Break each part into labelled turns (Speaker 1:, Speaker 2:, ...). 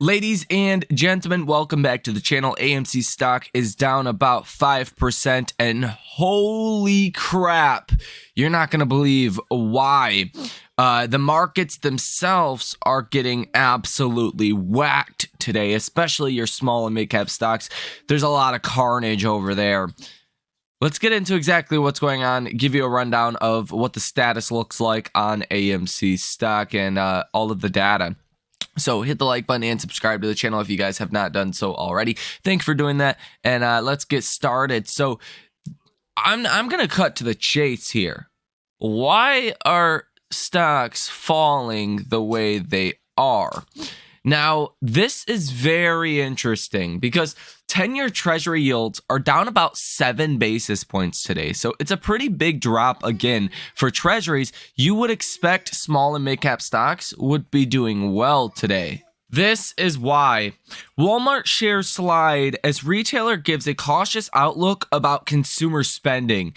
Speaker 1: Ladies and gentlemen, welcome back to the channel. AMC Stock is down about 5%, and holy crap, you're not going to believe why. The markets themselves are getting absolutely whacked today, especially your small and mid-cap stocks. There's a lot of carnage over there. Let's get into exactly what's going on, give you a rundown of what the status looks like on AMC Stock and all of the data. So hit the like button and subscribe to the channel if you guys have not done so already. Thank you for doing that, and let's get started. So I'm gonna cut to the chase here. Why are stocks falling the way they are? Now, this is very interesting because 10-year treasury yields are down about 7 basis points today. So it's a pretty big drop again for treasuries. You would expect small and mid-cap stocks would be doing well today. This is why Walmart shares slide as retailer gives a cautious outlook about consumer spending.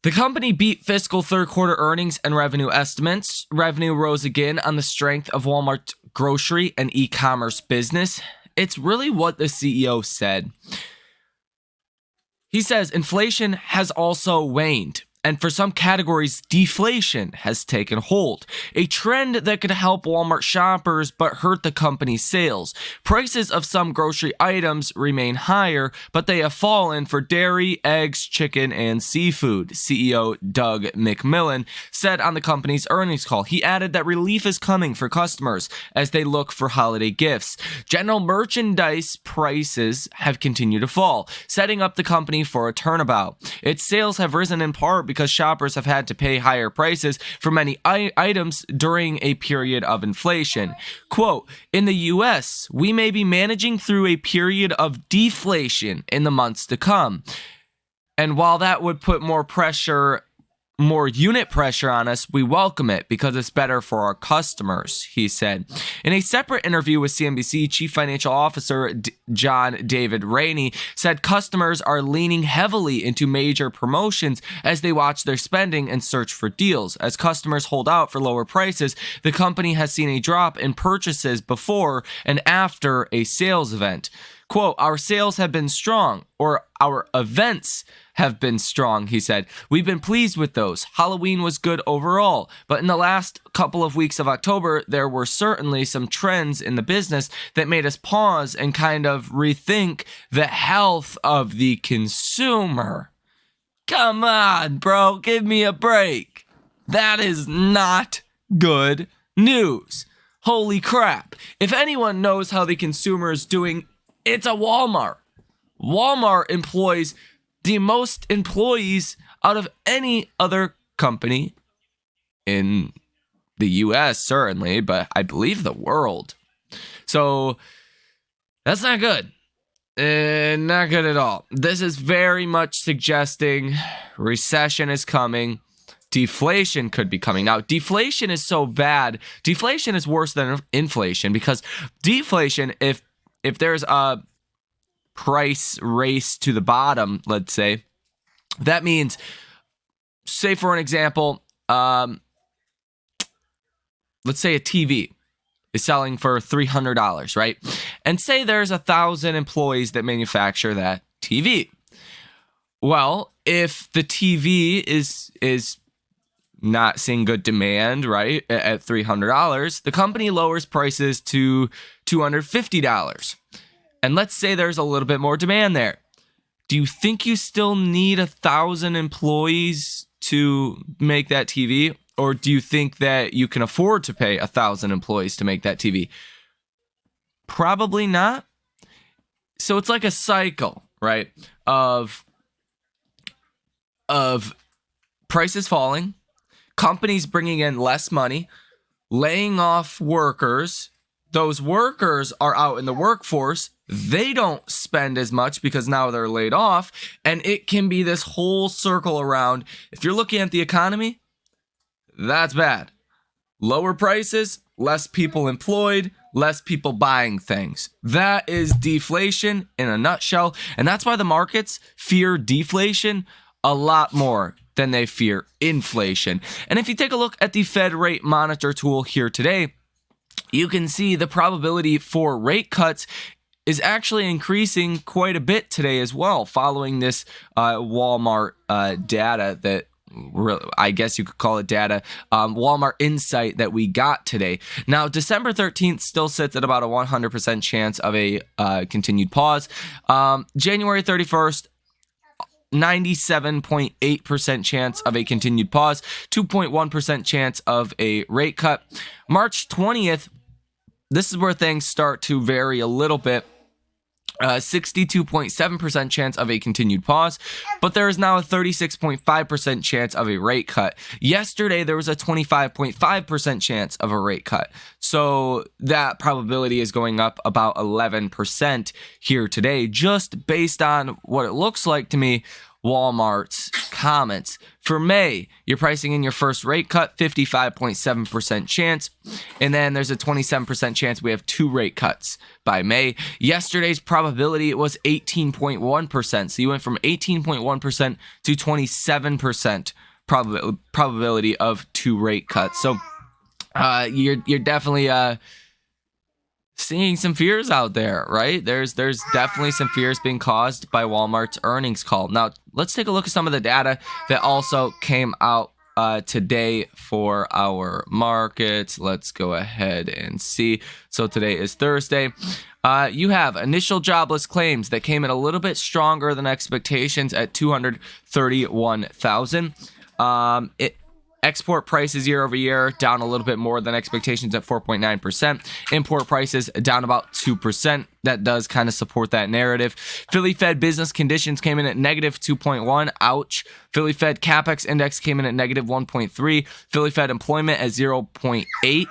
Speaker 1: The company beat fiscal third quarter earnings and revenue estimates. Revenue rose again on the strength of Walmart's grocery and e-commerce business. It's really what the CEO said. He says inflation has also waned, and for some categories, deflation has taken hold, a trend that could help Walmart shoppers but hurt the company's sales. Prices of some grocery items remain higher, but they have fallen for dairy, eggs, chicken, and seafood, CEO Doug McMillon said on the company's earnings call. He added that relief is coming for customers as they look for holiday gifts. General merchandise prices have continued to fall, setting up the company for a turnabout. Its sales have risen in part because shoppers have had to pay higher prices for many items during a period of inflation. Quote, in the US, we may be managing through a period of deflation in the months to come. And while that would put more unit pressure on us, we welcome it because it's better for our customers, he said. In a separate interview with CNBC, Chief Financial Officer John David Rainey said customers are leaning heavily into major promotions as they watch their spending and search for deals. As customers hold out for lower prices, the company has seen a drop in purchases before and after a sales event. Quote, our sales have been strong, or our events have been strong, he said. We've been pleased with those. Halloween was good overall, but in the last couple of weeks of October, there were certainly some trends in the business that made us pause and kind of rethink the health of the consumer. Come on, bro, give me a break. That is not good news. Holy crap. If anyone knows how the consumer is doing, it's a Walmart. Walmart employs the most employees out of any other company in the US, certainly, but I believe the world. So that's not good. Not good at all. This is very much suggesting recession is coming. Deflation could be coming. Now, deflation is so bad. Deflation is worse than inflation because deflation, if there's a price race to the bottom, let's say, that means, say for an example, let's say a TV is selling for $300, right? And say there's 1,000 employees that manufacture that TV. Well, if the TV is not seeing good demand, right, at $300, the company lowers prices to $250. And let's say there's a little bit more demand there. Do you think you still need 1,000 employees to make that TV? Or do you think that you can afford to pay 1,000 employees to make that TV? Probably not. So it's like a cycle, right, of prices falling, companies bringing in less money, laying off workers. Those workers are out in the workforce. They don't spend as much because now they're laid off. And it can be this whole circle around. If you're looking at the economy, that's bad. Lower prices, less people employed, less people buying things. That is deflation in a nutshell. And that's why the markets fear deflation a lot more than they fear inflation. And if you take a look at the Fed rate monitor tool here today, you can see the probability for rate cuts is actually increasing quite a bit today as well, following this Walmart data that I guess you could call it data, Walmart insight that we got today. Now, December 13th still sits at about a 100% chance of a continued pause. January 31st, 97.8% chance of a continued pause, 2.1% chance of a rate cut. March 20th, this is where things start to vary a little bit. 62.7% chance of a continued pause, but there is now a 36.5% chance of a rate cut. Yesterday, there was a 25.5% chance of a rate cut. So that probability is going up about 11% here today, just based on what it looks like to me, Walmart's comments. For May, you're pricing in your first rate cut, 55.7% chance. And then there's a 27% chance we have 2 rate cuts by May. Yesterday's probability was 18.1%. So you went from 18.1% to 27% probability of 2 rate cuts. So you're definitely seeing some fears out there, right? There's definitely some fears being caused by Walmart's earnings call. Now, let's take a look at some of the data that also came out today for our markets. Let's go ahead and see. So today is Thursday. You have initial jobless claims that came in a little bit stronger than expectations at 231,000. Export prices year over year down a little bit more than expectations at 4.9%. Import prices down about 2%. That does kind of support that narrative. Philly Fed business conditions came in at negative 2.1. Ouch. Philly Fed CapEx index came in at negative 1.3. Philly Fed employment at 0.8.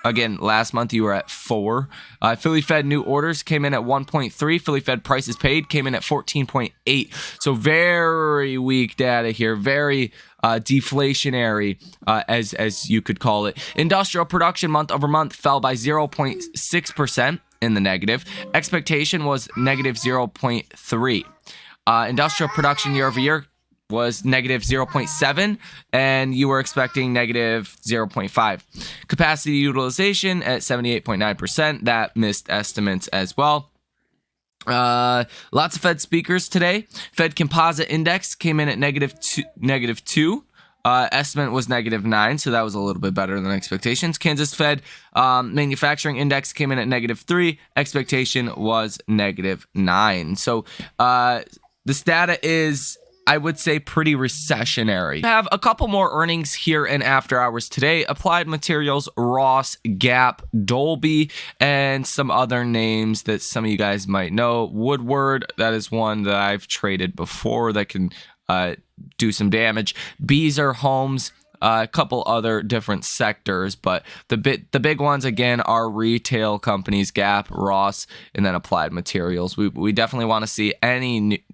Speaker 1: Again, last month you were at 4. Philly Fed new orders came in at 1.3. Philly Fed prices paid came in at 14.8. So very weak data here. Very deflationary, as you could call it. Industrial production month over month fell by 0.6% in the negative. Expectation was negative 0.3. Industrial production year over year was negative 0.7, and you were expecting negative 0.5. Capacity utilization at 78.9%. That missed estimates as well. Lots of Fed speakers today. Fed composite index came in at negative 2. Estimate was negative 9, so that was a little bit better than expectations. Kansas Fed manufacturing index came in at negative 3. Expectation was negative 9. So this data is, I would say, pretty recessionary. We have a couple more earnings here in after hours today. Applied Materials, Ross, Gap, Dolby, and some other names that some of you guys might know. Woodward, that is one that I've traded before that can do some damage. Beazer Homes, a couple other different sectors, but the big ones again are retail companies, Gap, Ross, and then Applied Materials. We definitely want to see any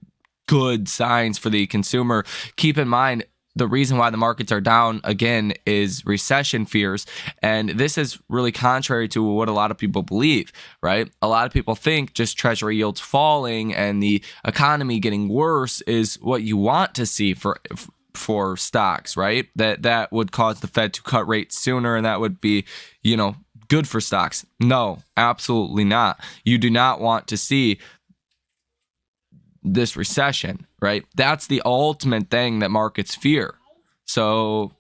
Speaker 1: good signs for the consumer. Keep in mind, the reason why the markets are down again is recession fears, and this is really contrary to what a lot of people believe, right? A lot of people think just treasury yields falling and the economy getting worse is what you want to see for stocks, right? That would cause the Fed to cut rates sooner, and that would be, good for stocks. No, absolutely not. You do not want to see this recession, right? That's the ultimate thing that markets fear. So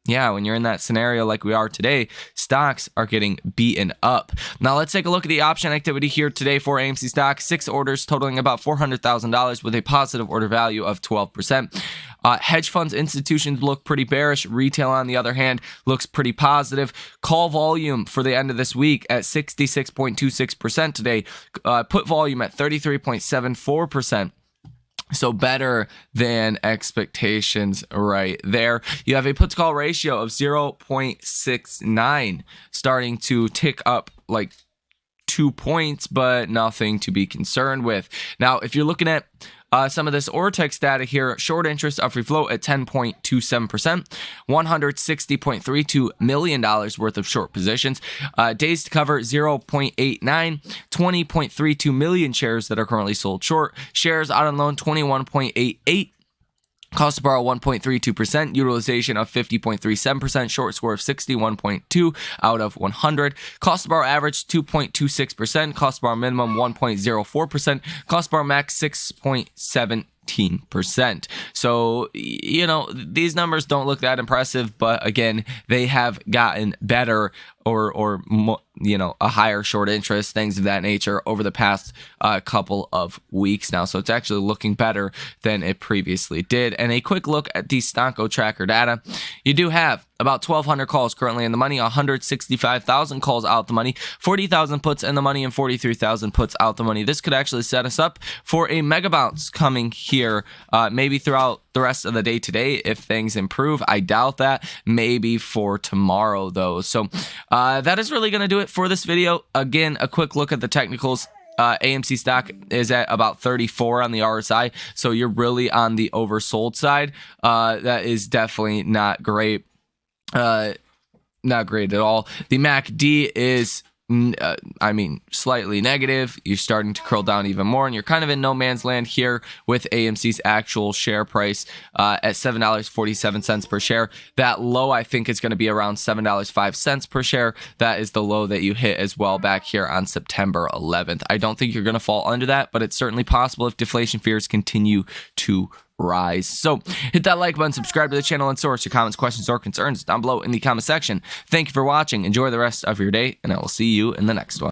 Speaker 1: yeah, when you're in that scenario like we are today, stocks are getting beaten up. Now let's take a look at the option activity here today for AMC Stock. 6 orders totaling about $400,000 with a positive order value of 12%. Hedge funds, institutions look pretty bearish. Retail, on the other hand, looks pretty positive. Call volume for the end of this week at 66.26% today. Put volume at 33.74%. So better than expectations right there. You have a put to call ratio of 0.69, starting to tick up like 2 points, but nothing to be concerned with. Now, if you're looking at some of this Ortex data here, short interest of free float at 10.27%, $160.32 million worth of short positions. Days to cover 0.89, 20.32 million shares that are currently sold short. Shares out on loan 21.88. Cost to borrow 1.32%, utilization of 50.37%, short score of 61.2 out of 100. Cost to borrow average 2.26%, cost to borrow minimum 1.04%, cost to borrow max 6.17%. So, you know, these numbers don't look that impressive, but again, they have gotten better or you know, a higher short interest, things of that nature over the past couple of weeks now. So it's actually looking better than it previously did. And a quick look at the Stonko tracker data. You do have about 1,200 calls currently in the money, 165,000 calls out the money, 40,000 puts in the money, and 43,000 puts out the money. This could actually set us up for a mega bounce coming here, maybe throughout the rest of the day today if things improve. I doubt that. Maybe for tomorrow though. So that is really going to do it for this video. Again, a quick look at the technicals. AMC stock is at about 34 on the RSI, so you're really on the oversold side. That is definitely not great. Not great at all. The MACD is slightly negative. You're starting to curl down even more, and you're kind of in no man's land here with AMC's actual share price at $7.47 per share. That low, I think, is going to be around $7.05 per share. That is the low that you hit as well back here on September 11th. I don't think you're going to fall under that, but it's certainly possible if deflation fears continue to rise. So hit that like button, subscribe to the channel, and source your comments, questions, or concerns down below in the comment section. Thank you for watching. Enjoy the rest of your day, and I will see you in the next one.